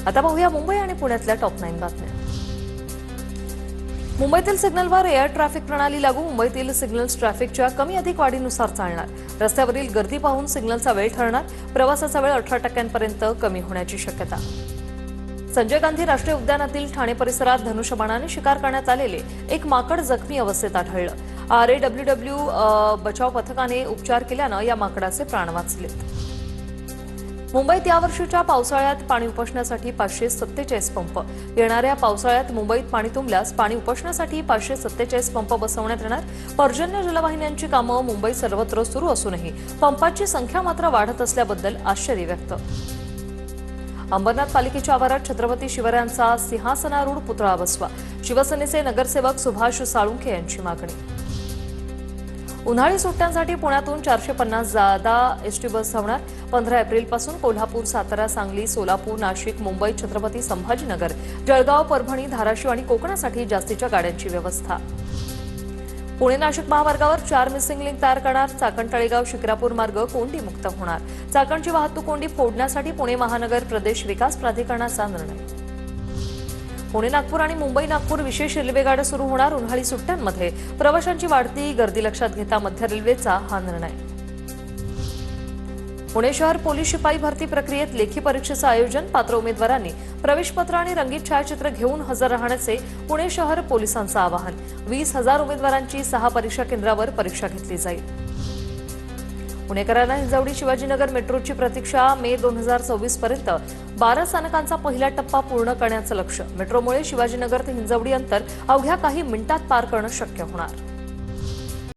आता पाहूया मुंबई आणि पुण्यातल्या टॉप 9 बातम्या। मुंबईतील सिग्नलवर एअर ट्रॅफिक प्रणाली लागू। मुंबईतील सिग्नल्स ट्रॅफिकच्या कमी अधिक वाढीनुसार चालणार। रस्त्यावरील गर्दी पाहून सिग्नलचा वेळ ठरणार। प्रवासाचा वेळ 18% कमी होण्याची शक्यता। संजय गांधी राष्ट्रीय उद्यानातील ठाणे परिसरात धनुष्यबाणाने शिकार करण्यात आलेले एक माकड जखमी अवस्थेत आढळलं। RAWW बचाव पथकाने उपचार केल्यानं या माकडाचे प्राण वाचलेत। मुंबईत यावर्षीच्या पावसाळ्यात पाणी उपसण्यासाठी 547 पंप। येणाऱ्या पावसाळ्यात मुंबईत पाणी तुंबल्यास पाणी उपसण्यासाठी 547 पंप बसवण्यात येणार। पर्जन्य जलवाहिन्यांची कामं मुंबईत सर्वत्र सुरू असूनही पंपांची संख्या मात्र वाढत असल्याबद्दल आश्चर्य व्यक्त। अंबरनाथ पालिकेच्या आवारात छत्रपती शिवरायांचा सिंहासनारूढ पुतळा बसवा। शिवसेनेचे नगरसेवक सुभाष साळुंखे यांची मागणी। उन्हाळी सुट्ट्यांसाठी पुण्यातून 450 जादा एसटी बस धावणार। 15 एप्रिलपासून कोल्हापूर, सातारा, सांगली, सोलापूर, नाशिक, मुंबई, छत्रपती संभाजीनगर, जळगाव, परभणी, धाराशिव आणि कोकणासाठी जास्तीच्या गाड्यांची व्यवस्था। पुणे नाशिक महामार्गावर 4 मिसिंग लिंक तयार करणार। चाकण तळेगाव शिक्रापूर मार्ग कोंडी मुक्त होणार। चाकणची वाहतूक कोंडी फोडण्यासाठी पुणे महानगर प्रदेश विकास प्राधिकरणाचा निर्णय। पुणे नागपूर आणि मुंबई नागपूर विशेष रेल्वेगाड्या सुरू होणार। उन्हाळी सुट्ट्यांमध्ये प्रवाशांची वाढती गर्दी लक्षात घेता मध्य रेल्वेचा हा निर्णय। पुणे शहर पोलीस शिपाई भरती प्रक्रियेत लेखी परीक्षेचं आयोजन। पात्र उमेदवारांनी प्रवेशपत्र आणि रंगीत छायाचित्र घेऊन हजर राहण्याचे पुणे शहर पोलिसांचं आवाहन। 20,000 उमेदवारांची 6 परीक्षा केंद्रावर परीक्षा घेतली जाईल। पुणेकरांना हिंजवडी शिवाजीनगर मेट्रोची प्रतीक्षा। मे 2024 पर्यंत 12 स्थानकांचा पहिला टप्पा पूर्ण करण्याचं लक्ष्य। मेट्रोमुळे शिवाजीनगर ते हिंजवडी अंतर अवघ्या काही मिनिटात पार करणं शक्य होणार।